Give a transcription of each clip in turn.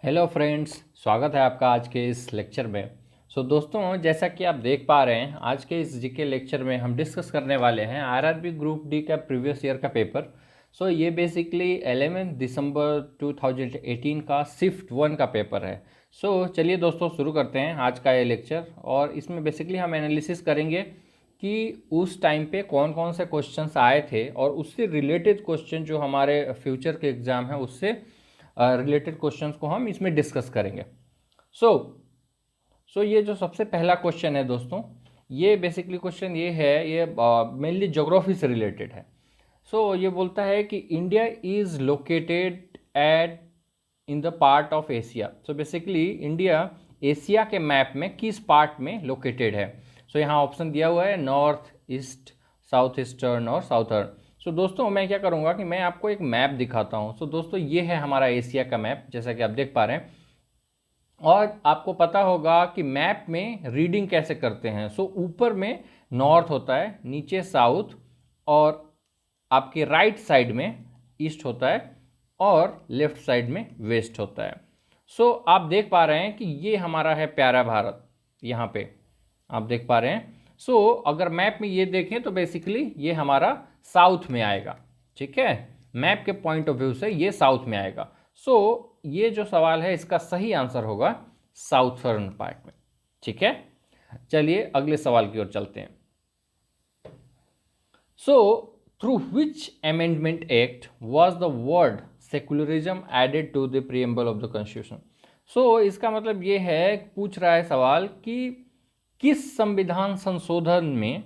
Hello friends, स्वागत है आपका आज के इस लेक्चर में। दोस्तों, जैसा कि आप देख पा रहे हैं, आज के इस जीके लेक्चर में हम डिस्कस करने वाले हैं आरआरबी ग्रुप डी का प्रीवियस ईयर का पेपर। ये बेसिकली 11 दिसंबर 2018 का शिफ्ट 1 का पेपर है। चलिए दोस्तों, शुरू करते हैं आज का ये लेक्चर। और इसमें बेसिकली हम एनालिसिस करेंगे कि उस टाइम पे कौन कौन से क्वेश्चंस आए थे और उससे रिलेटेड क्वेश्चन जो हमारे फ्यूचर के एग्ज़ाम है उससे रिलेटेड क्वेश्चंस को हम इसमें डिस्कस करेंगे। ये जो सबसे पहला क्वेश्चन है दोस्तों, ये बेसिकली क्वेश्चन ये है, ये मेनली ज्योग्राफी से रिलेटेड है। ये बोलता है कि India is located at in the part of Asia. Basically India Asia के मैप में किस पार्ट में लोकेटेड है। यहाँ ऑप्शन दिया हुआ है नॉर्थ ईस्ट, साउथ ईस्टर्न और साउथर्न। दोस्तों, मैं क्या करूँगा कि मैं आपको एक मैप दिखाता हूँ। दोस्तों, ये है हमारा एशिया का मैप, जैसा कि आप देख पा रहे हैं। और आपको पता होगा कि मैप में रीडिंग कैसे करते हैं। ऊपर में नॉर्थ होता है, नीचे साउथ, और आपके राइट साइड में ईस्ट होता है और लेफ्ट साइड में वेस्ट होता है। आप देख पा रहे हैं कि ये हमारा है प्यारा भारत, यहाँ पे आप देख पा रहे हैं। अगर मैप में ये देखें तो बेसिकली ये हमारा साउथ में आएगा। ठीक है, मैप के पॉइंट ऑफ व्यू से ये साउथ में आएगा। ये जो सवाल है इसका सही आंसर होगा साउथर्न पार्ट में। ठीक है, चलिए अगले सवाल की ओर चलते हैं। Through which amendment act was the word secularism added to the preamble of the constitution. इसका मतलब ये है, पूछ रहा है सवाल कि किस संविधान संशोधन में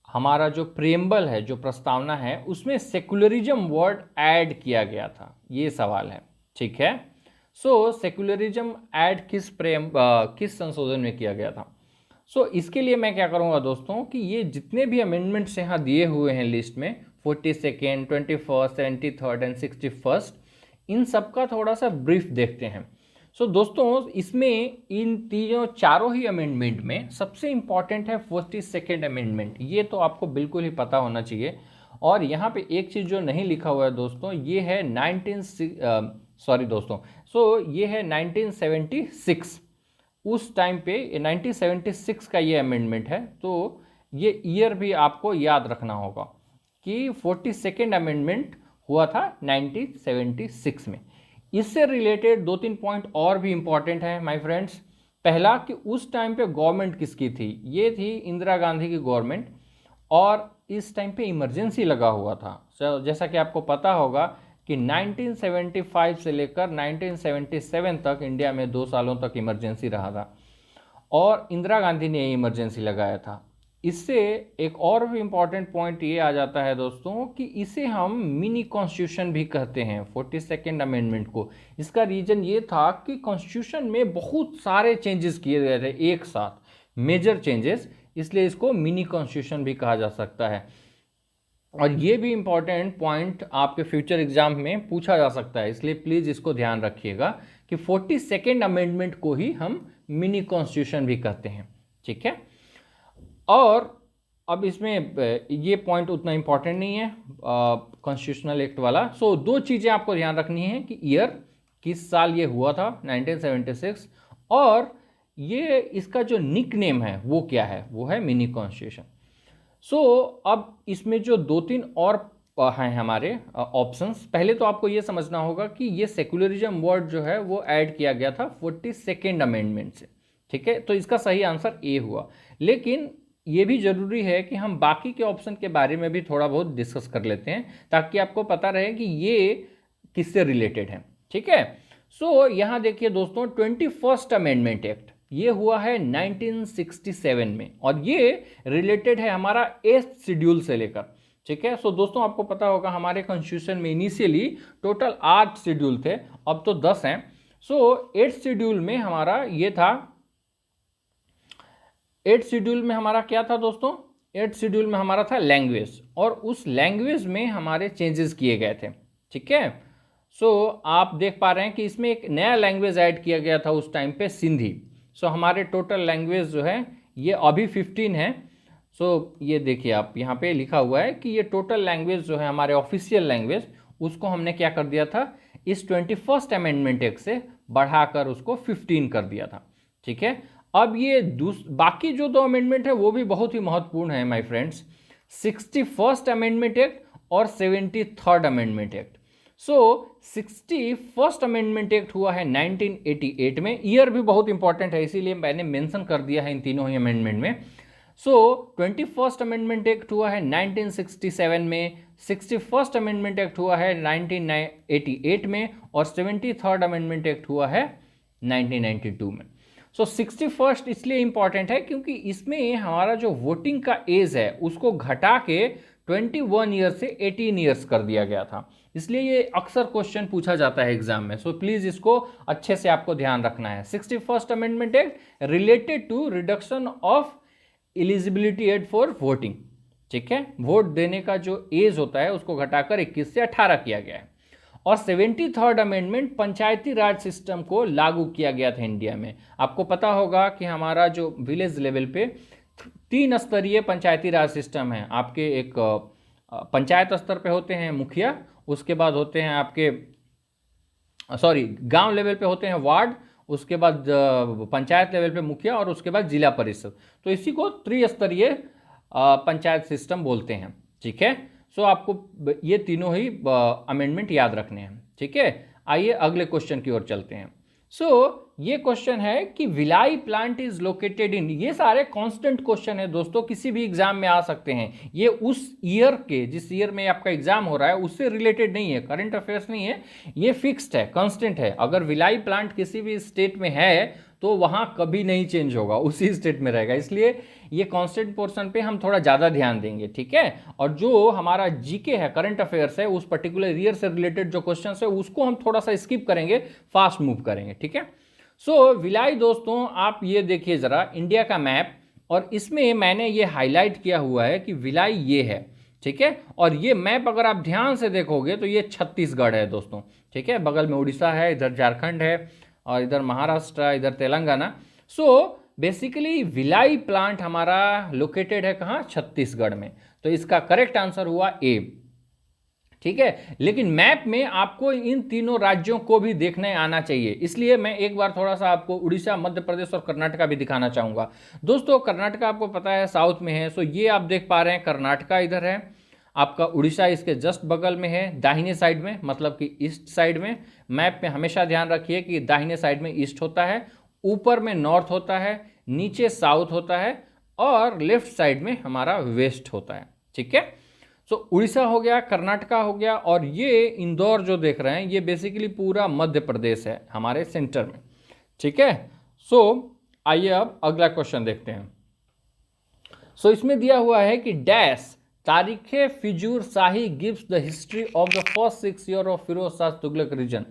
हमारा जो प्रीएम्बल है, जो प्रस्तावना है, उसमें सेकुलरिज्म वर्ड ऐड किया गया था, ये सवाल है। ठीक है, सेकुलरिज्म ऐड किस संशोधन में किया गया था। इसके लिए मैं क्या करूंगा दोस्तों कि ये जितने भी अमेंडमेंट्स यहाँ दिए हुए हैं लिस्ट में, 42nd, 21st, 73rd and 61st, इन सब का थोड़ा सा ब्रीफ देखते हैं। दोस्तों, इसमें इन चारों ही अमेंडमेंट में सबसे इंपॉर्टेंट है 42nd अमेंडमेंट। ये तो आपको बिल्कुल ही पता होना चाहिए। और यहाँ पे एक चीज़ जो नहीं लिखा हुआ है दोस्तों, ये है 1976। उस टाइम पे 1976 का ये अमेंडमेंट है। तो ये ईयर भी आपको याद रखना होगा कि 42nd अमेंडमेंट हुआ था 1976 में। इससे रिलेटेड 2-3 पॉइंट और भी इंपॉर्टेंट है माय फ्रेंड्स। पहला कि उस टाइम पे गवर्नमेंट किसकी थी, ये थी इंदिरा गांधी की गवर्नमेंट, और इस टाइम पे इमरजेंसी लगा हुआ था। जैसा कि आपको पता होगा कि 1975 से लेकर 1977 तक इंडिया में 2 सालों तक इमरजेंसी रहा था, और इंदिरा गांधी ने इमरजेंसी लगाया था। इससे एक और भी इम्पॉर्टेंट पॉइंट ये आ जाता है दोस्तों कि इसे हम मिनी कॉन्स्टिट्यूशन भी कहते हैं, 42nd अमेंडमेंट को। इसका रीजन ये था कि कॉन्स्टिट्यूशन में बहुत सारे चेंजेस किए गए थे एक साथ, मेजर चेंजेस, इसलिए इसको मिनी कॉन्स्टिट्यूशन भी कहा जा सकता है। और ये भी इम्पॉर्टेंट पॉइंट आपके फ्यूचर एग्जाम में पूछा जा सकता है, इसलिए प्लीज़ इसको ध्यान रखिएगा कि 42nd अमेंडमेंट को ही हम मिनी कॉन्स्टिट्यूशन भी कहते हैं। ठीक है, और अब इसमें ये पॉइंट उतना इम्पॉर्टेंट नहीं है कॉन्स्टिट्यूशनल एक्ट वाला। 2 चीज़ें आपको ध्यान रखनी है कि ईयर, किस साल ये हुआ था 1976, और ये इसका जो निक नेम है वो क्या है, वो है मिनी कॉन्स्टिट्यूशन। अब इसमें जो 2-3 और हैं हमारे ऑप्शंस, पहले तो आपको ये समझना होगा कि ये सेकुलरिज्म वर्ड जो है वो ऐड किया गया था 42nd अमेंडमेंट से। ठीक है, तो इसका सही आंसर ए हुआ। लेकिन ये भी जरूरी है कि हम बाकी के ऑप्शन के बारे में भी थोड़ा बहुत डिस्कस कर लेते हैं, ताकि आपको पता रहे कि ये किससे रिलेटेड है। ठीक है, यहाँ देखिए दोस्तों, 21st अमेंडमेंट एक्ट ये हुआ है 1967 में, और ये रिलेटेड है हमारा 8th शेड्यूल से लेकर। ठीक है, दोस्तों आपको पता होगा हमारे कॉन्स्टिट्यूशन में इनिशियली टोटल 8 शेड्यूल थे, अब तो 10 हैं। 8th शेड्यूल में हमारा ये था, 8th शेड्यूल में हमारा क्या था दोस्तों, 8th शेड्यूल में हमारा था लैंग्वेज, और उस लैंग्वेज में हमारे चेंजेस किए गए थे। ठीक है, आप देख पा रहे हैं कि इसमें एक नया लैंग्वेज ऐड किया गया था उस टाइम पे, सिंधी। हमारे टोटल लैंग्वेज जो है ये अभी 15 है। ये देखिए आप यहाँ पे लिखा हुआ है कि ये टोटल लैंग्वेज जो है हमारे ऑफिशियल लैंग्वेज, उसको हमने क्या कर दिया था, इस 21st अमेंडमेंट एक्ट से बढ़ाकर उसको 15 कर दिया था। ठीक है, अब ये बाकी जो दो अमेंडमेंट है वो भी बहुत ही महत्वपूर्ण है my friends, 61st amendment act और 73rd अमेंडमेंट एक्ट। सो 61st अमेंडमेंट एक्ट हुआ है 1988 में, ईयर भी बहुत इंपॉर्टेंट है इसीलिए मैंने मेंशन कर दिया है इन तीनों ही अमेंडमेंट में। सो 21st अमेंडमेंट एक्ट हुआ है 1967 में, 61st अमेंडमेंट एक्ट हुआ है 1988 में और 73rd अमेंडमेंट एक्ट हुआ है 1992 में। सो 61st इसलिए इंपॉर्टेंट है क्योंकि इसमें हमारा जो वोटिंग का एज है उसको घटा के 21 ईयर से 18 ईयर्स कर दिया गया था, इसलिए ये अक्सर क्वेश्चन पूछा जाता है एग्जाम में। सो प्लीज इसको अच्छे से आपको ध्यान रखना है। 61st amendment act related to reduction of eligibility age for voting. ठीक है, वोट देने का जो एज होता है उसको घटाकर 21 से 18 किया गया है। और 73rd अमेंडमेंट पंचायती राज सिस्टम को लागू किया गया था इंडिया में। आपको पता होगा कि हमारा जो विलेज लेवल पे 3 स्तरीय पंचायती राज सिस्टम है। आपके एक पंचायत स्तर पे होते हैं मुखिया, उसके बाद होते हैं आपके गांव लेवल पे होते हैं वार्ड, उसके बाद पंचायत लेवल पे मुखिया और उसके बाद जिला परिषद। तो इसी को त्रिस्तरीय पंचायत सिस्टम बोलते हैं। ठीक है, सो आपको ये तीनों ही अमेंडमेंट याद रखने हैं। ठीक है, आइए अगले क्वेश्चन की ओर चलते हैं। सो ये क्वेश्चन है कि villi plant is located in, ये सारे कांस्टेंट क्वेश्चन है दोस्तों, किसी भी एग्जाम में आ सकते हैं। ये उस ईयर के, जिस ईयर में आपका एग्जाम हो रहा है उससे रिलेटेड नहीं है, करंट अफेयर्स नहीं है, ये फिक्स्ड है, कांस्टेंट है। अगर विलाई प्लांट किसी भी स्टेट में है तो वहां कभी नहीं चेंज होगा, उसी स्टेट में रहेगा, इसलिए ये कांस्टेंट पोर्शन पे हम थोड़ा ज़्यादा ध्यान देंगे। ठीक है, और जो हमारा जीके है, करंट अफेयर्स है, उस पर्टिकुलर ईयर से रिलेटेड जो क्वेश्चन है उसको हम थोड़ा सा स्किप करेंगे, फास्ट मूव करेंगे। ठीक है, सो विलाई दोस्तों आप ये देखिए ज़रा इंडिया का मैप, और इसमें मैंने ये हाईलाइट किया हुआ है कि विलाई ये है। ठीक है, और ये मैप अगर आप ध्यान से देखोगे तो ये छत्तीसगढ़ है दोस्तों। ठीक है, बगल में उड़ीसा है, इधर झारखंड है और इधर महाराष्ट्र, इधर Telangana. So basically villi plant हमारा लोकेटेड है कहाँ, छत्तीसगढ़ में। तो इसका करेक्ट आंसर हुआ ए। ठीक है, लेकिन मैप में आपको इन तीनों राज्यों को भी देखने आना चाहिए, इसलिए मैं एक बार थोड़ा सा आपको उड़ीसा, मध्य प्रदेश और कर्नाटका भी दिखाना चाहूँगा। दोस्तों कर्नाटका आपको पता है साउथ में है, सो ये आप देख पा रहे हैं कर्नाटका इधर है, आपका उड़ीसा इसके जस्ट बगल में है, दाहिने साइड में, मतलब कि ईस्ट साइड में। मैप में हमेशा ध्यान रखिए कि दाहिने साइड में ईस्ट होता है, ऊपर में नॉर्थ होता है, नीचे साउथ होता है और लेफ्ट साइड में हमारा वेस्ट होता है। ठीक है, सो उड़ीसा हो गया, कर्नाटका हो गया, और ये इंदौर जो देख रहे हैं ये बेसिकली पूरा मध्य प्रदेश है हमारे सेंटर में। ठीक है, सो आइए अब अगला क्वेश्चन देखते हैं। सो इसमें दिया हुआ है कि डैश तारीखे फिजूर Shahi gives the history of the first 6 year of Firoz Shah Tughlaq reign.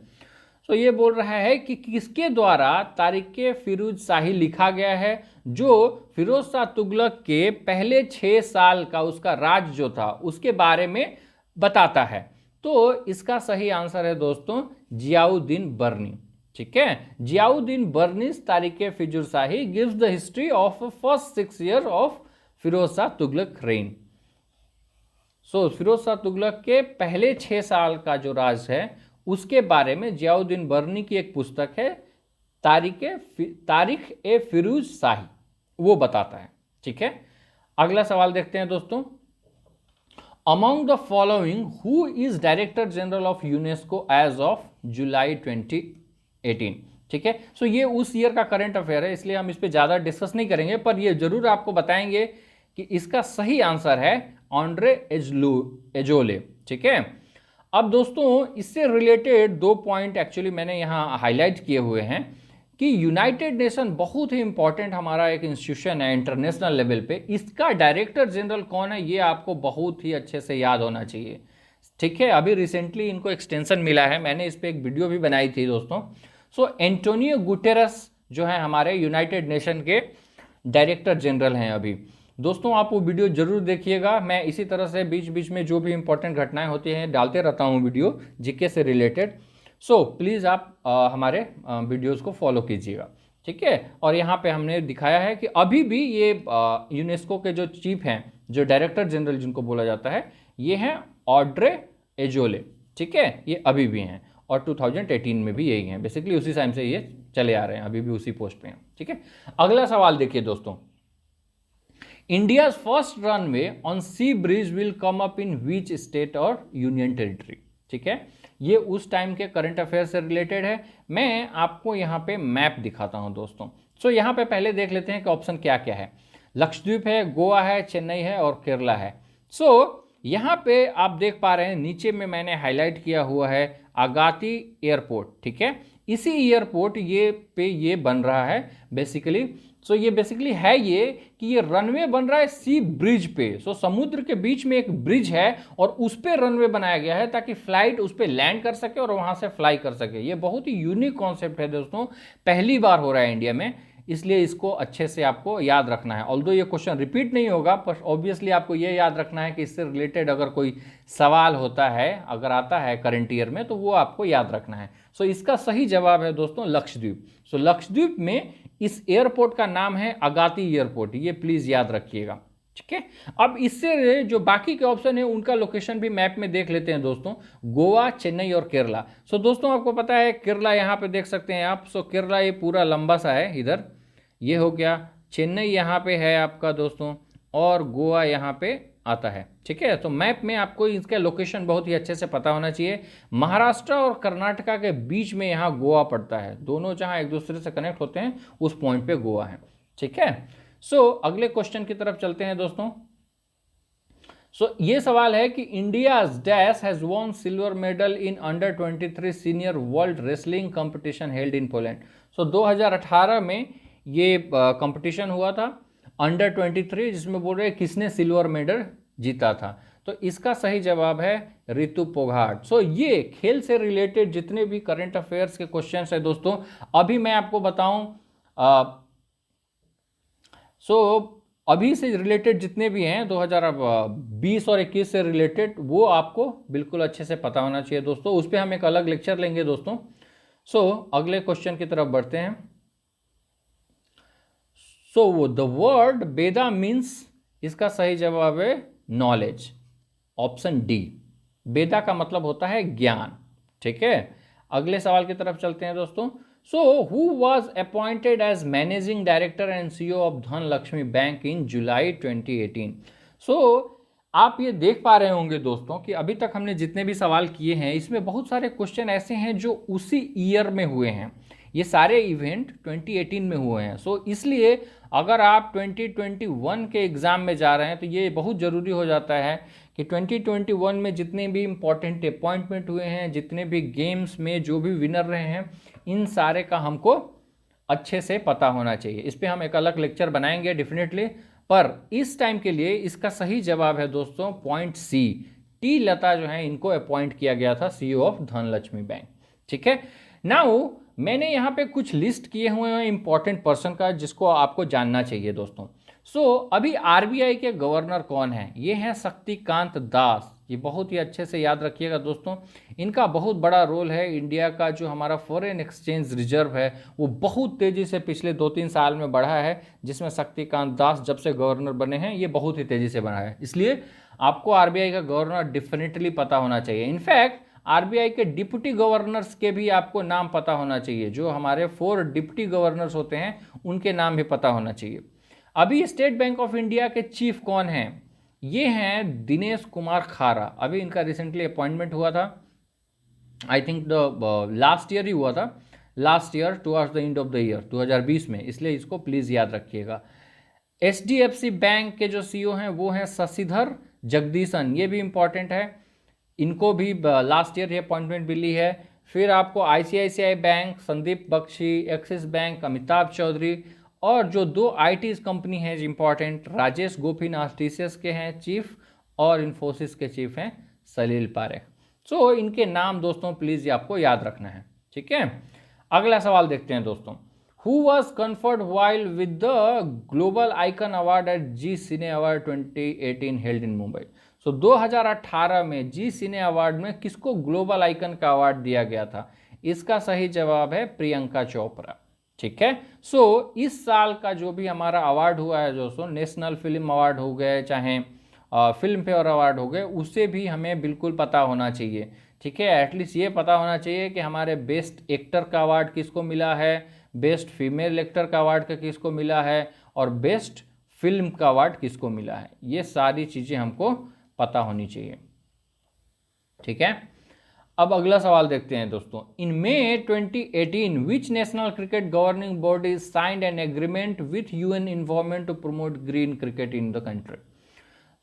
So ये बोल रहा है कि किसके द्वारा तारीखे फिरोज शाही लिखा गया है, जो फिरोज शाह तुगलक के पहले 6 साल का उसका राज जो था उसके बारे में बताता है। तो इसका सही आंसर है दोस्तों जियाउद्दीन बर्नी। ठीक है, जियाउद्दीन बर्नीस तारीखे फिजूर Shahi gives the history of first 6 year of Firoz Shah Tughlaq reign. So Firoz Shah Tughlaq के पहले 6 साल का जो राज है उसके बारे में जियाउद्दीन बर्नी की एक पुस्तक है तारीख ए फिरोज शाही, वो बताता है। ठीक है, अगला सवाल देखते हैं दोस्तों। Among the following who is director general of UNESCO as of July 2018। ठीक है, सो ये उस ईयर का करंट अफेयर है, इसलिए हम इस पर ज़्यादा डिस्कस नहीं करेंगे, पर ये जरूर आपको बताएंगे कि इसका सही आंसर है ऑन्ड्रे एजोले। ठीक है, अब दोस्तों इससे रिलेटेड 2 पॉइंट एक्चुअली मैंने यहाँ हाईलाइट किए हुए हैं कि यूनाइटेड नेशन बहुत ही इंपॉर्टेंट हमारा एक इंस्टीट्यूशन है इंटरनेशनल लेवल पे, इसका डायरेक्टर जनरल कौन है ये आपको बहुत ही अच्छे से याद होना चाहिए। ठीक है, अभी रिसेंटली इनको एक्सटेंशन मिला है, मैंने इस पर एक वीडियो भी बनाई थी दोस्तों। सो एंटोनियो गुटेरस जो है हमारे यूनाइटेड नेशन के डायरेक्टर जनरल हैं अभी। दोस्तों आप वो वीडियो जरूर देखिएगा, मैं इसी तरह से बीच बीच में जो भी इंपॉर्टेंट घटनाएं होती हैं डालते रहता हूँ वीडियो जीके से रिलेटेड। सो प्लीज़ आप हमारे वीडियोस को फॉलो कीजिएगा। ठीक है, और यहाँ पे हमने दिखाया है कि अभी भी ये यूनेस्को के जो चीफ हैं, जो डायरेक्टर जनरल जिनको बोला जाता है, ये हैं ऑड्रे एजोले। ठीक है, ये अभी भी हैं, और 2018 में भी यही हैं, बेसिकली उसी टाइम से ये चले आ रहे हैं, अभी भी उसी पोस्ट पे हैं। ठीक है, अगला सवाल देखिए दोस्तों, India's first runway on sea bridge will come up in which state और यूनियन टेरिटरी। ठीक है, ये उस टाइम के करंट अफेयर से रिलेटेड है। मैं आपको यहाँ पे मैप दिखाता हूँ दोस्तों। सो यहाँ पे पहले देख लेते हैं कि ऑप्शन क्या क्या है। लक्षद्वीप है, गोवा है, चेन्नई है और केरला है। सो यहाँ पे आप देख पा रहे हैं नीचे में मैंने हाईलाइट किया हुआ है अगाती एयरपोर्ट। ठीक है, इसी एयरपोर्ट ये बन रहा है बेसिकली। सो ये बेसिकली है ये कि ये रनवे बन रहा है सी ब्रिज पे। सो समुद्र के बीच में एक ब्रिज है और उस पे रनवे बनाया गया है ताकि फ्लाइट उस पे लैंड कर सके और वहां से फ्लाई कर सके। ये बहुत ही यूनिक कॉन्सेप्ट है दोस्तों, पहली बार हो रहा है इंडिया में, इसलिए इसको अच्छे से आपको याद रखना है। ऑल्दो ये क्वेश्चन रिपीट नहीं होगा, पर ऑब्वियसली आपको ये याद रखना है कि इससे रिलेटेड अगर कोई सवाल होता है, अगर आता है करंट ईयर में, तो वो आपको याद रखना है। सो इसका सही जवाब है दोस्तों लक्षद्वीप। सो लक्षद्वीप में इस एयरपोर्ट का नाम है अगाती एयरपोर्ट, ये प्लीज याद रखिएगा। ठीक है, अब इससे जो बाकी के ऑप्शन है उनका लोकेशन भी मैप में देख लेते हैं दोस्तों, गोवा, चेन्नई और केरला। सो दोस्तों आपको पता है केरला यहाँ पे देख सकते हैं आप। सो केरला ये पूरा लंबा सा है, इधर ये हो गया, चेन्नई यहाँ पे है आपका दोस्तों, और गोवा यहाँ पे आता है। ठीक है, तो मैप में आपको इसका लोकेशन बहुत ही अच्छे से पता होना चाहिए। महाराष्ट्र और कर्नाटका के बीच में यहाँ गोवा पड़ता है, दोनों जहाँ एक दूसरे से कनेक्ट होते हैं उस पॉइंट पे गोवा है। ठीक है, सो अगले क्वेश्चन की तरफ चलते हैं दोस्तों। सो ये सवाल है कि India dash has won silver medal in under 23 senior world wrestling competition held in Poland. So 2018 में ये कंपटीशन हुआ था अंडर 23, जिसमें बोल रहे हैं किसने सिल्वर मेडल जीता था। तो इसका सही जवाब है रितु फोगाट। सो ये खेल से रिलेटेड जितने भी करंट अफेयर्स के क्वेश्चंस है दोस्तों, अभी मैं आपको बताऊं, अभी से रिलेटेड जितने भी हैं 2020 और 21 से रिलेटेड, वो आपको बिल्कुल अच्छे से पता होना चाहिए दोस्तों। उस पर हम एक अलग लेक्चर लेंगे दोस्तों। सो अगले क्वेश्चन की तरफ बढ़ते हैं। So the word Veda means, इसका सही जवाब है नॉलेज, ऑप्शन डी। वेदा का मतलब होता है ज्ञान। ठीक है, अगले सवाल की तरफ चलते हैं दोस्तों। So who was appointed as managing director and CEO of Dhanlaxmi Bank in July 2018। So आप ये देख पा रहे होंगे दोस्तों कि अभी तक हमने जितने भी सवाल किए हैं इसमें बहुत सारे क्वेश्चन ऐसे हैं जो उसी ईयर में हुए हैं। ये सारे इवेंट 2018 में हुए हैं। सो इसलिए अगर आप 2021 के एग्ज़ाम में जा रहे हैं तो ये बहुत ज़रूरी हो जाता है कि 2021 में जितने भी इम्पॉर्टेंट अपॉइंटमेंट हुए हैं, जितने भी गेम्स में जो भी विनर रहे हैं, इन सारे का हमको अच्छे से पता होना चाहिए। इस पर हम एक अलग लेक्चर बनाएंगे डेफिनेटली, पर इस टाइम के लिए इसका सही जवाब है दोस्तों पॉइंट सी, टी लता जो है इनको अपॉइंट किया गया था सीईओ ऑफ धनलक्ष्मी बैंक। ठीक है, नाउ मैंने यहाँ पे कुछ लिस्ट किए हुए हैं इंपॉर्टेंट पर्सन का जिसको आपको जानना चाहिए दोस्तों। सो अभी आरबीआई के गवर्नर कौन है? ये हैं शक्तिकांत दास। ये बहुत ही अच्छे से याद रखिएगा दोस्तों, इनका बहुत बड़ा रोल है। इंडिया का जो हमारा फॉरेन एक्सचेंज रिजर्व है वो बहुत तेज़ी से पिछले 2-3 साल में बढ़ा है, जिसमें शक्तिकांत दास जब से गवर्नर बने हैं ये बहुत ही तेज़ी से बढ़ा है। इसलिए आपको आरबीआई का गवर्नर डेफिनेटली पता होना चाहिए। इनफैक्ट आरबीआई के डिप्टी गवर्नर्स के भी आपको नाम पता होना चाहिए। जो हमारे 4 डिप्टी गवर्नर्स होते हैं उनके नाम भी पता होना चाहिए। अभी स्टेट बैंक ऑफ इंडिया के चीफ कौन हैं? ये हैं दिनेश कुमार खारा। अभी इनका रिसेंटली अपॉइंटमेंट हुआ था, आई थिंक लास्ट ईयर ही हुआ था, last year towards the end of the year 2020 में, इसलिए इसको प्लीज़ याद रखिएगा। एचडीएफसी बैंक के जो सीईओ हैं वो हैं शशिधर जगदीशन, ये भी इंपॉर्टेंट है, इनको भी लास्ट ईयर ये अपॉइंटमेंट मिली है। फिर आपको ICICI bank Sandeep Bakhshi, Axis bank Amitabh Chaudhry, और जो 2 आईटी कंपनी हैं इंपॉर्टेंट, राजेश गोपीनाथ टीसीएस के हैं चीफ और इन्फोसिस के चीफ हैं सलील पारेख। सो इनके नाम दोस्तों प्लीज़ ये आपको याद रखना है। ठीक है, अगला सवाल देखते हैं दोस्तों। Who was conferred while with the global icon award at Zee Cine Award 2018 held in Mumbai. So 2018 में जी सिने अवार्ड में किसको ग्लोबल आइकन का अवार्ड दिया गया था? इसका सही जवाब है प्रियंका चोपड़ा। ठीक है, सो इस साल का जो भी हमारा अवार्ड हुआ है दोस्तों, नेशनल फिल्म अवार्ड हो गए चाहे फिल्म फेयर अवार्ड हो गए, उसे भी हमें बिल्कुल पता होना चाहिए ठीक है, एटलीस्ट ये पता होना चाहिए कि हमारे बेस्ट एक्टर का अवार्ड किसको मिला है, बेस्ट फीमेल एक्टर का अवार्ड का किसको मिला है, और बेस्ट फिल्म का अवार्ड किसको मिला है। ये सारी चीज़ें हमको पता होनी चाहिए। ठीक है, अब अगला सवाल देखते हैं दोस्तों। In May 2018 which national cricket governing body signed an agreement with UN environment to promote green cricket in the country.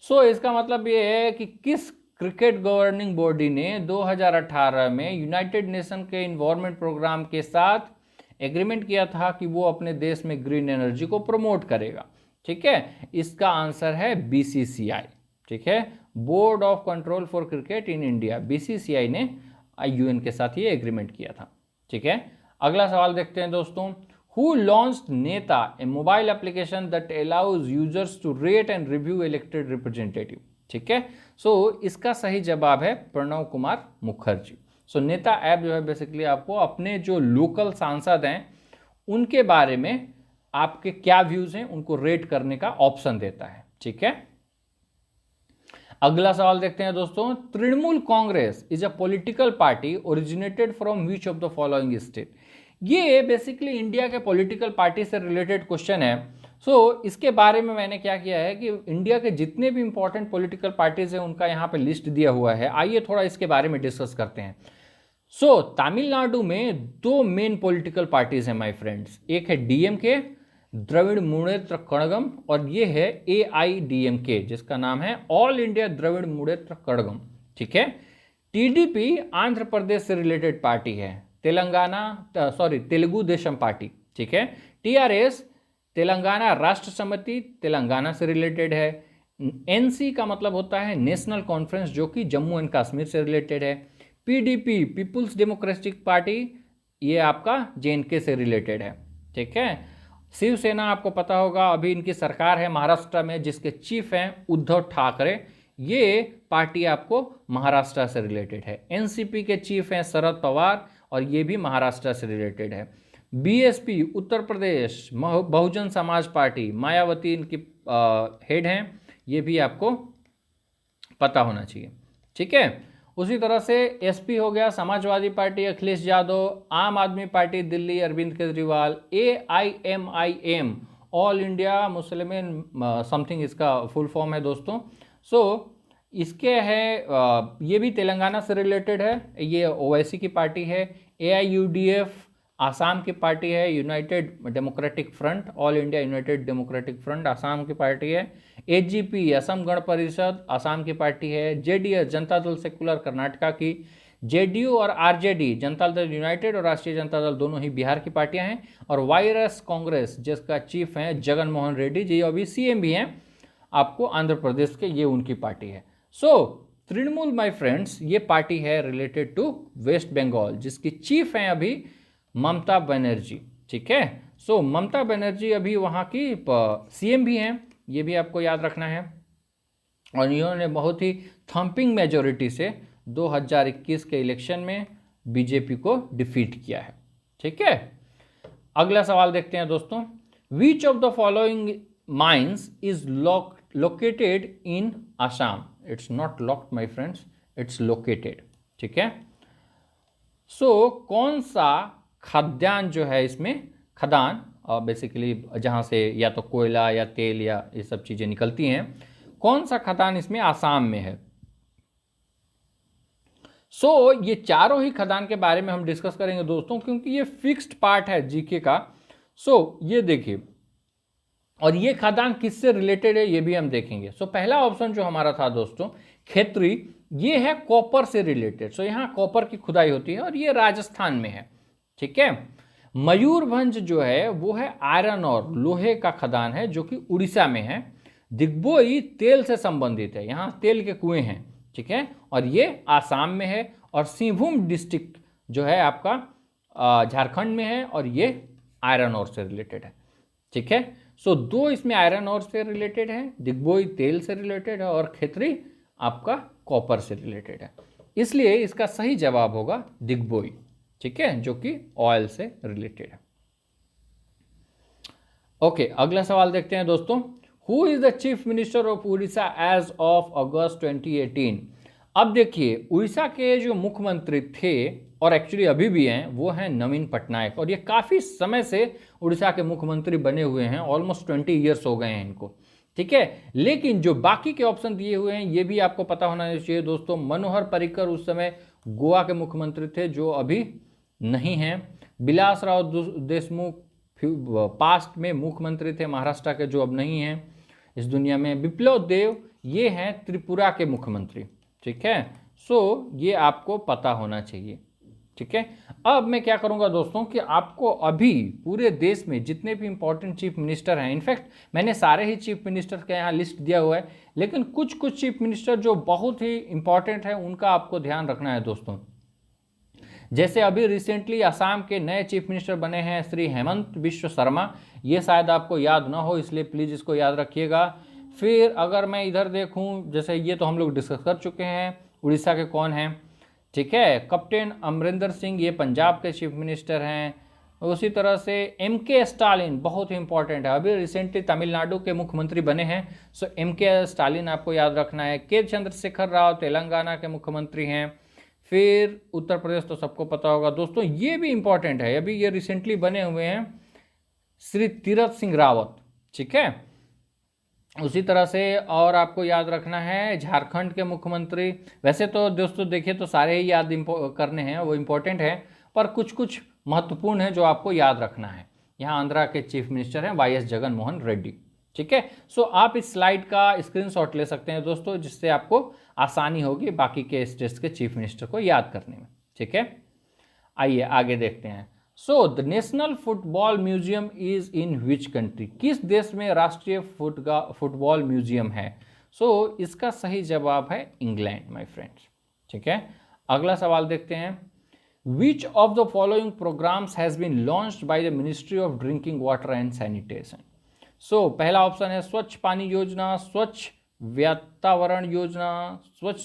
So इसका मतलब ये है कि किस क्रिकेट गवर्निंग बॉडी ने 2018 में यूनाइटेड नेशन के इन्वायरमेंट प्रोग्राम के साथ एग्रीमेंट किया था कि वो अपने देश में ग्रीन एनर्जी को प्रमोट करेगा। ठीक है, इसका आंसर है बीसीसीआई। ठीक है, board of control for cricket in India, BCCI ने यूएन के साथ ये एग्रीमेंट किया था। ठीक है, अगला सवाल देखते हैं दोस्तों। Who launched Neta, a mobile application that allows users to rate and review elected representative. ठीक है, सो इसका सही जवाब है प्रणव कुमार मुखर्जी। सो नेता ऐप जो है बेसिकली आपको अपने जो लोकल सांसद हैं उनके बारे में आपके क्या व्यूज हैं उनको रेट करने का ऑप्शन देता है। ठीक है, अगला सवाल देखते हैं दोस्तों। Trinamool Congress is a political party originated from which of the following state. ये बेसिकली इंडिया के पॉलिटिकल पार्टी से रिलेटेड क्वेश्चन है। सो इसके बारे में मैंने क्या किया है कि इंडिया के जितने भी इंपॉर्टेंट पॉलिटिकल पार्टीज हैं उनका यहाँ पे लिस्ट दिया हुआ है। आइए थोड़ा इसके बारे में डिस्कस करते हैं। सो तमिलनाडु में दो मेन पॉलिटिकल पार्टीज हैं माय फ्रेंड्स। एक है डीएमके, द्रविड़ मुनेत्र कड़गम, और ये है एआईडीएमके जिसका नाम है ऑल इंडिया द्रविड़ मुनेत्र कड़गम। ठीक है, टीडीपी आंध्र प्रदेश से रिलेटेड पार्टी है। तेलुगु देशम पार्टी। ठीक है, टीआरएस तेलंगाना राष्ट्र समिति तेलंगाना से रिलेटेड है। एनसी का मतलब होता है नेशनल कॉन्फ्रेंस जो कि जम्मू एंड कश्मीर से रिलेटेड है। पीडीपी पीपुल्स डेमोक्रेटिक पार्टी ये आपका जेएनके से रिलेटेड है। ठीक है, शिवसेना आपको पता होगा अभी इनकी सरकार है महाराष्ट्र में जिसके चीफ हैं उद्धव ठाकरे, ये पार्टी आपको महाराष्ट्र से रिलेटेड है। एनसीपी के चीफ हैं शरद पवार और ये भी महाराष्ट्र से रिलेटेड है। बीएसपी उत्तर प्रदेश बहुजन समाज पार्टी मायावती इनकी हेड हैं, ये भी आपको पता होना चाहिए। ठीक है, उसी तरह से एसपी हो गया Samajwadi party Akhilesh Yadav, Aam Aadmi Party Delhi Arvind Kejriwal, AIMIM all India Muslim something इसका फुल फॉर्म है दोस्तों। सो इसके है ये भी तेलंगाना से रिलेटेड है, ये ओवैसी की पार्टी है। एआईयूडीएफ आसाम की पार्टी है। United democratic front all India United democratic front Assam की पार्टी है। एजीपी असम गण परिषद आसाम की पार्टी है। जेडीएस जनता दल सेकुलर कर्नाटका की। जेडीयू और आरजेडी जनता दल यूनाइटेड और राष्ट्रीय जनता दल दोनों ही बिहार की पार्टियां हैं। और वायरस कांग्रेस जिसका चीफ हैं जगन मोहन रेड्डी जी अभी सीएम भी हैं आपको आंध्र प्रदेश के, ये उनकी पार्टी है। सो तृणमूल माय फ्रेंड्स ये पार्टी है रिलेटेड टू वेस्ट बंगाल जिसकी चीफ हैं अभी ममता बनर्जी। ठीक है, सो ममता बनर्जी अभी वहाँ की सीएम भी हैं, ये भी आपको याद रखना है। और इन्होंने बहुत ही थम्पिंग मेजोरिटी से 2021 के इलेक्शन में बीजेपी को डिफीट किया है। ठीक है, अगला सवाल देखते हैं दोस्तों। विच of the following mines is located in Assam. It's not locked my friends, it's located. ठीक है, सो कौन सा खाद्यान्न जो है इसमें खदान बेसिकली जहाँ से या तो कोयला या तेल या ये सब चीज़ें निकलती हैं, कौन सा खदान इसमें आसाम में है। सो ये चारों ही खदान के बारे में हम डिस्कस करेंगे दोस्तों क्योंकि ये फिक्स्ड पार्ट है जीके का। सो ये देखिए, और ये खदान किससे रिलेटेड है ये भी हम देखेंगे। सो पहला ऑप्शन जो हमारा था दोस्तों खेतरी, ये है कॉपर से रिलेटेड। सो यहाँ कॉपर की खुदाई होती है और ये राजस्थान में है। ठीक है, मयूरभंज जो है वो है आयरन और लोहे का खदान है जो कि उड़ीसा में है। दिग्बोई तेल से संबंधित है, यहाँ तेल के कुएं हैं। ठीक है, और ये आसाम में है। और सिंहभूम डिस्ट्रिक्ट जो है आपका झारखंड में है और ये आयरन और से रिलेटेड है। ठीक है, सो दो इसमें आयरन और से रिलेटेड है, दिग्बोई तेल से रिलेटेड है और खेतरी आपका कॉपर से रिलेटेड है, इसलिए इसका सही जवाब होगा दिग्बोई। ठीक है, जो कि ऑयल से रिलेटेड है। ओके, अगला सवाल देखते हैं दोस्तों। Who is the chief minister of Orissa as of August 2018। अब देखिए उड़ीसा के जो मुख्यमंत्री थे और एक्चुअली अभी भी हैं वो हैं नवीन पटनायक, और ये काफ़ी समय से उड़ीसा के मुख्यमंत्री बने हुए हैं, ऑलमोस्ट 20 ईयर्स हो गए हैं इनको, ठीक है। लेकिन जो बाकी के ऑप्शन दिए हुए हैं ये भी आपको पता होना चाहिए दोस्तों। मनोहर पर्रिकर उस समय गोवा के मुख्यमंत्री थे जो अभी नहीं हैं। विलासराव देशमुख पास्ट में मुख्यमंत्री थे महाराष्ट्र के जो अब नहीं हैं इस दुनिया में। बिप्लब देव ये हैं त्रिपुरा के मुख्यमंत्री, ठीक है। सो ये आपको पता होना चाहिए, ठीक है। अब मैं क्या करूंगा दोस्तों कि आपको अभी पूरे देश में जितने भी इंपॉर्टेंट चीफ मिनिस्टर हैं, इनफैक्ट मैंने सारे ही चीफ मिनिस्टर का यहाँ लिस्ट दिया हुआ है, लेकिन कुछ कुछ चीफ मिनिस्टर जो बहुत ही इंपॉर्टेंट है उनका आपको ध्यान रखना है दोस्तों। जैसे अभी रिसेंटली असम के नए चीफ मिनिस्टर बने हैं श्री हेमंत बिश्व शर्मा, ये शायद आपको याद ना हो इसलिए प्लीज़ इसको याद रखिएगा। फिर अगर मैं इधर देखूं, जैसे ये तो हम लोग डिस्कस कर चुके हैं उड़ीसा के कौन हैं, ठीक है। कैप्टन अमरिंदर सिंह ये पंजाब के चीफ मिनिस्टर हैं। उसी तरह से MK स्टालिन बहुत ही इंपॉर्टेंट है, अभी रिसेंटली तमिलनाडु के मुख्यमंत्री बने हैं, सो MK स्टालिन आपको याद रखना है। के चंद्रशेखर राव तेलंगाना के मुख्यमंत्री हैं। फिर उत्तर प्रदेश तो सबको पता होगा दोस्तों, ये भी इंपॉर्टेंट है, अभी ये रिसेंटली बने हुए हैं श्री तीरथ सिंह रावत, ठीक है। उसी तरह से और आपको याद रखना है झारखंड के मुख्यमंत्री। वैसे तो दोस्तों देखिए तो सारे ही याद करने हैं, वो इम्पोर्टेंट है, पर कुछ कुछ महत्वपूर्ण है जो आपको याद रखना है। यहाँ आंध्रा के चीफ मिनिस्टर हैं YS जगन मोहन रेड्डी, ठीक है। सो आप इस स्लाइड का स्क्रीनशॉट ले सकते हैं दोस्तों, जिससे आपको आसानी होगी बाकी के स्टेट्स के चीफ मिनिस्टर को याद करने में, ठीक है। आइए आगे देखते हैं। So the national football museum is in which country, किस देश में राष्ट्रीय फुटबॉल म्यूजियम है? सो इसका सही जवाब है इंग्लैंड माय फ्रेंड्स, ठीक है। अगला सवाल देखते हैं। Which of the following programmes has been launched by the ministry of drinking water and sanitation? So पहला ऑप्शन है स्वच्छ पानी योजना, स्वच्छ वातावरण योजना, स्वच्छ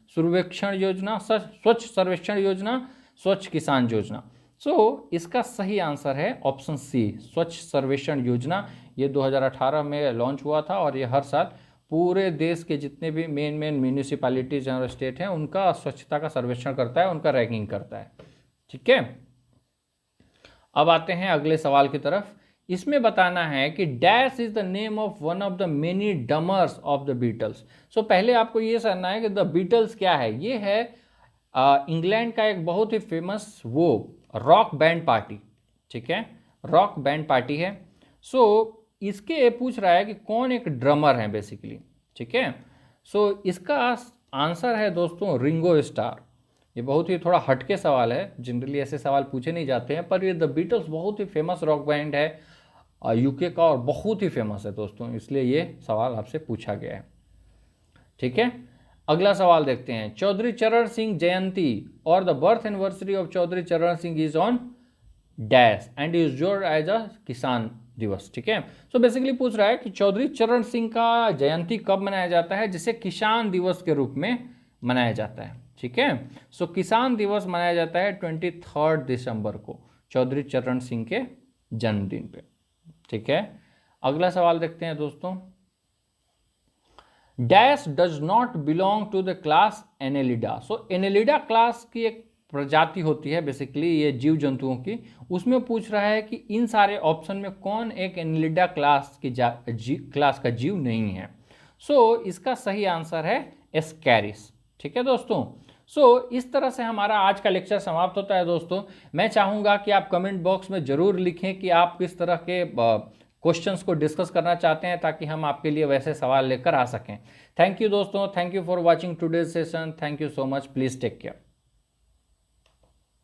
सर्वेक्षण योजना, स्वच्छ सर्वेक्षण योजना, स्वच्छ किसान योजना। सो इसका सही आंसर है ऑप्शन सी, स्वच्छ सर्वेक्षण योजना। ये 2018 में लॉन्च हुआ था और ये हर साल पूरे देश के जितने भी मेन म्यूनिसिपैलिटीज और स्टेट हैं उनका स्वच्छता का सर्वेक्षण करता है, उनका रैंकिंग करता है, ठीक है। अब आते हैं अगले सवाल की तरफ। इसमें बताना है कि dash is the name of one of the many drummers of the Beatles. So पहले आपको ये जानना है कि द बीटल्स क्या है। ये है इंग्लैंड का एक बहुत ही फेमस वो रॉक बैंड पार्टी, ठीक है, रॉक बैंड पार्टी है। सो इसके ये पूछ रहा है कि कौन एक ड्रमर है बेसिकली, ठीक है। सो इसका आंसर है दोस्तों रिंगो स्टार। ये बहुत ही थोड़ा हटके सवाल है, जनरली ऐसे सवाल पूछे नहीं जाते हैं, पर ये द बीटल्स बहुत ही फेमस रॉक बैंड है यूके का और बहुत ही फेमस है दोस्तों, इसलिए ये सवाल आपसे पूछा गया है, ठीक है। अगला सवाल देखते हैं। चौधरी चरण सिंह जयंती और the birth anniversary of Chaudhary Charan Singh is on dash and is जोर्ड एज अ किसान दिवस, ठीक है। सो बेसिकली पूछ रहा है कि चौधरी चरण सिंह का जयंती कब मनाया जाता है, जिसे किसान दिवस के रूप में मनाया जाता है, ठीक है। सो किसान दिवस मनाया जाता है 23 दिसंबर को चौधरी चरण सिंह के जन्मदिन पे, ठीक है। अगला सवाल देखते हैं दोस्तों। Dash does not belong to the class Annelida. सो एनेलिडा क्लास की एक प्रजाति होती है बेसिकली ये जीव जंतुओं की, उसमें पूछ रहा है कि इन सारे ऑप्शन में कौन एक एनेलिडा क्लास की क्लास का जीव नहीं है। सो इसका सही आंसर है एस्कैरिस, ठीक है दोस्तों। सो इस तरह से हमारा आज का लेक्चर समाप्त होता है दोस्तों। मैं चाहूँगा कि आप कमेंट बॉक्स में ज़रूर लिखें कि आप किस तरह के क्वेश्चंस को डिस्कस करना चाहते हैं, ताकि हम आपके लिए वैसे सवाल लेकर आ सकें। थैंक यू दोस्तों, thank you for watching today's session, thank you so much, please take care.